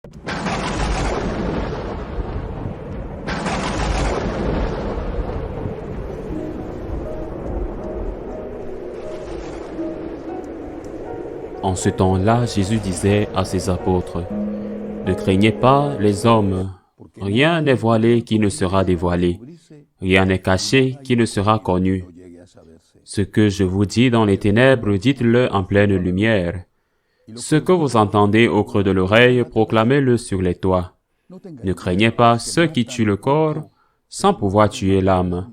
En ce temps-là, Jésus disait à ses apôtres, « Ne craignez pas les hommes, rien n'est voilé qui ne sera dévoilé, rien n'est caché qui ne sera connu. Ce que je vous dis dans les ténèbres, dites-le en pleine lumière. Ce que vous entendez au creux de l'oreille, proclamez-le sur les toits. Ne craignez pas ceux qui tuent le corps, sans pouvoir tuer l'âme.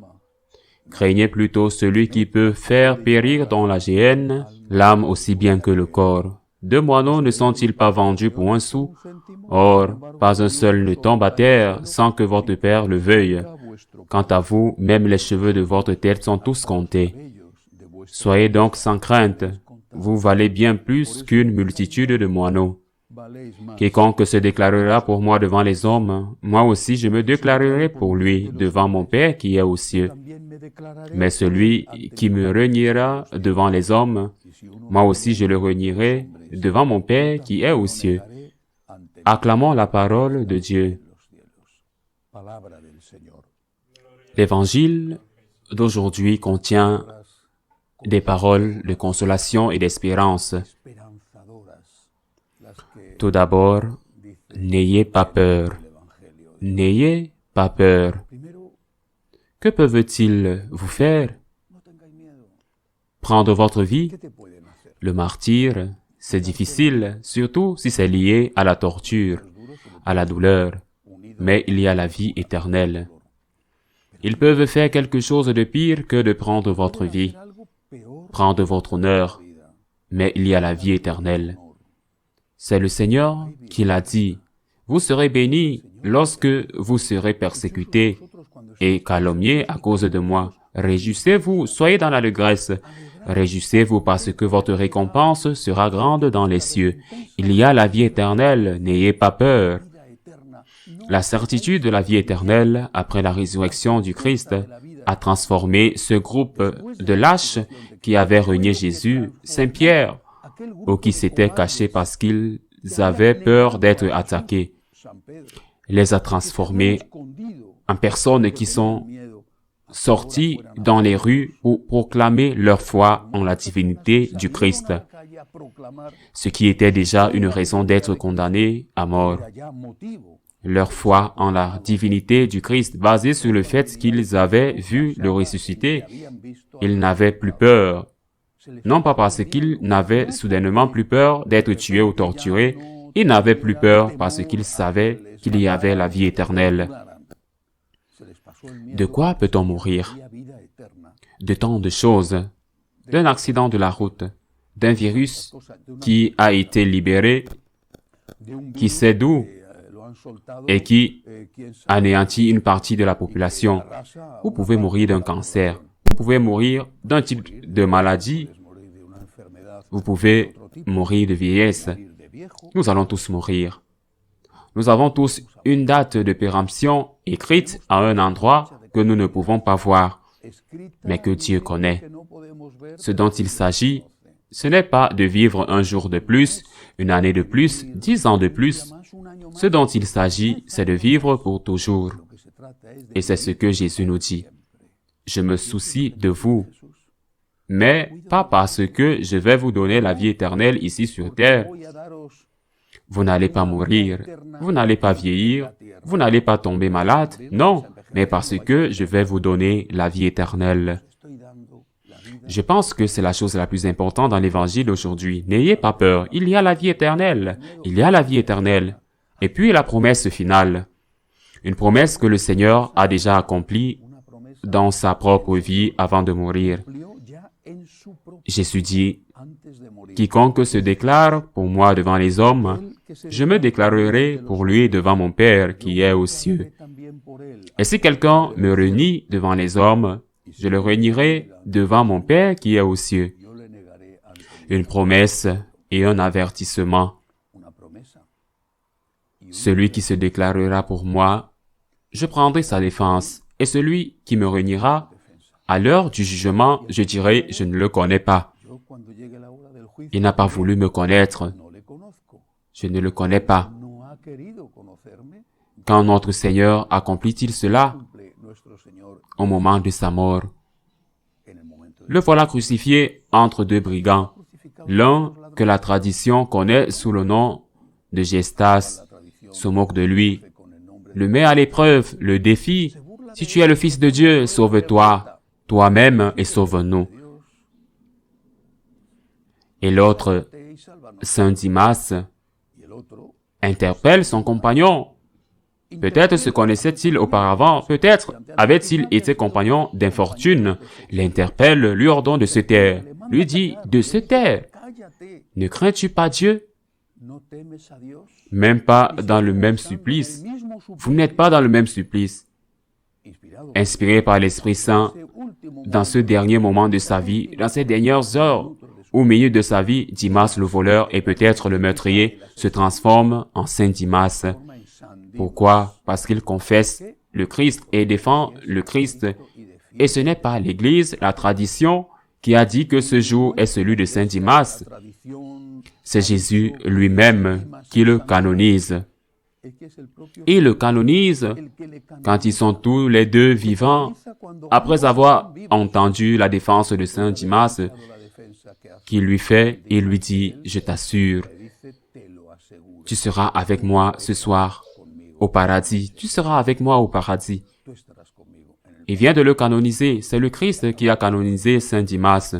Craignez plutôt celui qui peut faire périr dans la géhenne l'âme aussi bien que le corps. 2 moineaux ne sont-ils pas vendus pour 1 sou? Or, pas un seul ne tombe à terre sans que votre Père le veuille. Quant à vous, même les cheveux de votre tête sont tous comptés. Soyez donc sans crainte, vous valez bien plus qu'une multitude de moineaux. Quiconque se déclarera pour moi devant les hommes, moi aussi je me déclarerai pour lui devant mon Père qui est aux cieux. Mais celui qui me reniera devant les hommes, moi aussi je le renierai devant mon Père qui est aux cieux. Acclamons la parole de Dieu. L'évangile d'aujourd'hui contient des paroles de consolation et d'espérance. Tout d'abord, n'ayez pas peur. N'ayez pas peur. Que peuvent-ils vous faire? Prendre votre vie? Le martyre, c'est difficile, surtout si c'est lié à la torture, à la douleur. Mais il y a la vie éternelle. Ils peuvent faire quelque chose de pire que de prendre votre vie, prendre votre honneur, mais il y a la vie éternelle. C'est le Seigneur qui l'a dit. Vous serez bénis lorsque vous serez persécutés et calomniés à cause de moi. Réjouissez-vous, soyez dans l'allégresse. Réjouissez-vous parce que votre récompense sera grande dans les cieux. Il y a la vie éternelle, n'ayez pas peur. La certitude de la vie éternelle, après la résurrection du Christ, a transformé ce groupe de lâches qui avaient renié Jésus, Saint Pierre, ou qui s'étaient cachés parce qu'ils avaient peur d'être attaqués, les a transformés en personnes qui sont sorties dans les rues pour proclamer leur foi en la divinité du Christ, ce qui était déjà une raison d'être condamnés à mort. Leur foi en la divinité du Christ, basée sur le fait qu'ils avaient vu le ressuscité, ils n'avaient plus peur. Non pas parce qu'ils n'avaient soudainement plus peur d'être tués ou torturés, ils n'avaient plus peur parce qu'ils savaient qu'il y avait la vie éternelle. De quoi peut-on mourir? De tant de choses. D'un accident de la route, d'un virus qui a été libéré, qui sait d'où, et qui anéantit une partie de la population. Vous pouvez mourir d'un cancer. Vous pouvez mourir d'un type de maladie. Vous pouvez mourir de vieillesse. Nous allons tous mourir. Nous avons tous une date de péremption écrite à un endroit que nous ne pouvons pas voir, mais que Dieu connaît. Ce dont il s'agit, ce n'est pas de vivre un jour de plus, une année de plus, 10 ans de plus. Ce dont il s'agit, c'est de vivre pour toujours. Et c'est ce que Jésus nous dit. Je me soucie de vous, mais pas parce que je vais vous donner la vie éternelle ici sur terre. Vous n'allez pas mourir, vous n'allez pas vieillir, vous n'allez pas tomber malade, non, mais parce que je vais vous donner la vie éternelle. Je pense que c'est la chose la plus importante dans l'Évangile aujourd'hui. N'ayez pas peur, il y a la vie éternelle, il y a la vie éternelle. Et puis la promesse finale, une promesse que le Seigneur a déjà accomplie dans sa propre vie avant de mourir. Jésus dit, « Quiconque se déclare pour moi devant les hommes, je me déclarerai pour lui devant mon Père qui est aux cieux. Et si quelqu'un me renie devant les hommes, je le renierai devant mon Père qui est aux cieux. » Une promesse et un avertissement. Celui qui se déclarera pour moi, je prendrai sa défense, et celui qui me reniera, à l'heure du jugement, je dirai, je ne le connais pas. Il n'a pas voulu me connaître. Je ne le connais pas. Quand notre Seigneur accomplit-il cela au moment de sa mort? Le voilà crucifié entre deux brigands, l'un que la tradition connaît sous le nom de Gestas, se moque de lui, le met à l'épreuve, le défie. Si tu es le Fils de Dieu, sauve-toi, toi-même et sauve-nous. Et l'autre, Saint Dimas, interpelle son compagnon. Peut-être se connaissait-il auparavant, peut-être avait-il été compagnon d'infortune. L'interpelle, lui ordonne de se taire, lui dit de se taire. Ne crains-tu pas Dieu? Même pas dans le même supplice. Vous n'êtes pas dans le même supplice. Inspiré par l'Esprit Saint, dans ce dernier moment de sa vie, dans ces dernières heures, au milieu de sa vie, Dimas le voleur et peut-être le meurtrier se transforme en Saint Dimas. Pourquoi? Parce qu'il confesse le Christ et défend le Christ. Et ce n'est pas l'Église, la tradition, qui a dit que ce jour est celui de Saint Dimas. C'est Jésus lui-même qui le canonise. Il le canonise quand ils sont tous les deux vivants, après avoir entendu la défense de Saint Dimas, qui lui fait et lui dit, je t'assure, tu seras avec moi ce soir au paradis, tu seras avec moi au paradis. Il vient de le canoniser, c'est le Christ qui a canonisé Saint Dimas.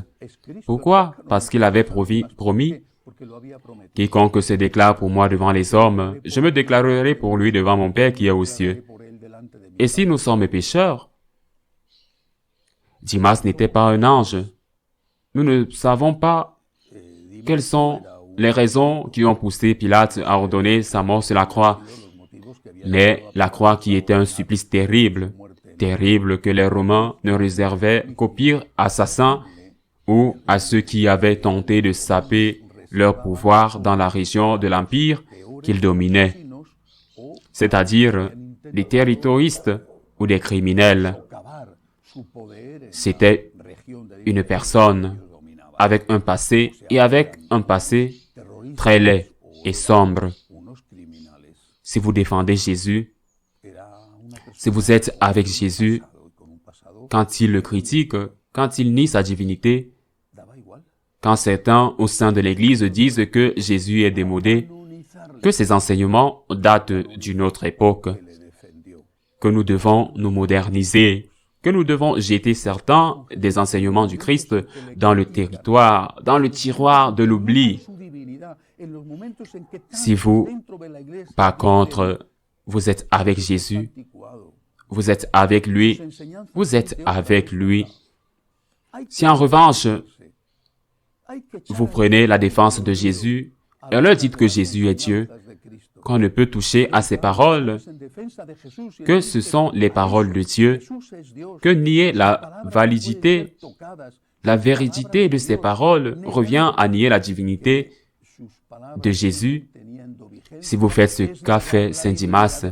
Pourquoi? Parce qu'il avait promis, quiconque se déclare pour moi devant les hommes, je me déclarerai pour lui devant mon Père qui est aux cieux. Et si nous sommes pécheurs, Dimas n'était pas un ange. Nous ne savons pas quelles sont les raisons qui ont poussé Pilate à ordonner sa mort sur la croix. Mais la croix qui était un supplice terrible, terrible que les Romains ne réservaient qu'aux pires assassins ou à ceux qui avaient tenté de saper leur pouvoir dans la région de l'Empire qu'ils dominaient, c'est-à-dire des territoristes ou des criminels. C'était une personne avec un passé et avec un passé très laid et sombre. Si vous défendez Jésus, si vous êtes avec Jésus, quand il le critique, quand il nie sa divinité, quand certains au sein de l'Église disent que Jésus est démodé, que ses enseignements datent d'une autre époque, que nous devons nous moderniser, que nous devons jeter certains des enseignements du Christ dans le territoire, dans le tiroir de l'oubli. Si vous, par contre, vous êtes avec Jésus, vous êtes avec lui, vous êtes avec lui. Si en revanche, vous prenez la défense de Jésus et leur dites que Jésus est Dieu, qu'on ne peut toucher à ses paroles, que ce sont les paroles de Dieu, que nier la validité, la véridité de ces paroles revient à nier la divinité de Jésus. Si vous faites ce qu'a fait Saint Dimas,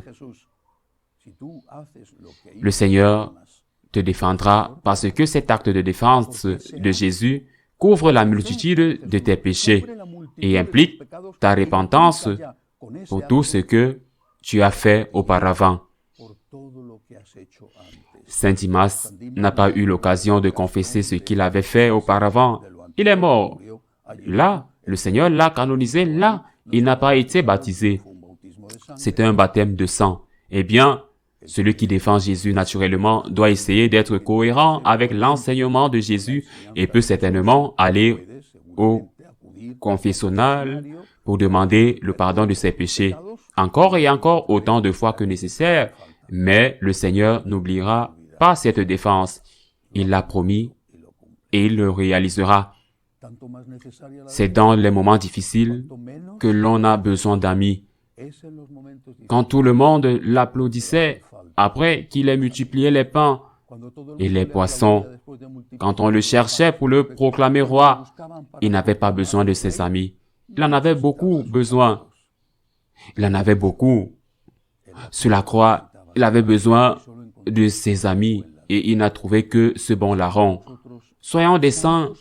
le Seigneur te défendra parce que cet acte de défense de Jésus couvre la multitude de tes péchés et implique ta repentance pour tout ce que tu as fait auparavant. Saint Dimas n'a pas eu l'occasion de confesser ce qu'il avait fait auparavant. Il est mort. Là, le Seigneur l'a canonisé, là, il n'a pas été baptisé. C'était un baptême de sang. Eh bien, celui qui défend Jésus naturellement doit essayer d'être cohérent avec l'enseignement de Jésus et peut certainement aller au confessionnal pour demander le pardon de ses péchés, encore et encore autant de fois que nécessaire, mais le Seigneur n'oubliera pas cette défense. Il l'a promis et il le réalisera. C'est dans les moments difficiles que l'on a besoin d'amis. Quand tout le monde l'applaudissait, après qu'il ait multiplié les pains et les poissons, quand on le cherchait pour le proclamer roi, il n'avait pas besoin de ses amis. Il en avait beaucoup besoin. Il en avait beaucoup. Sur la croix, il avait besoin de ses amis et il n'a trouvé que ce bon larron. Soyons des saints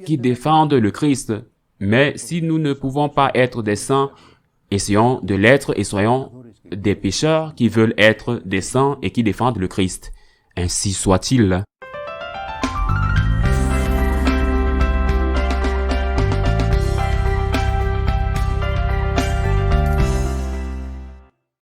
qui défendent le Christ, mais si nous ne pouvons pas être des saints, essayons de l'être et soyons des pécheurs qui veulent être des saints et qui défendent le Christ. Ainsi soit-il.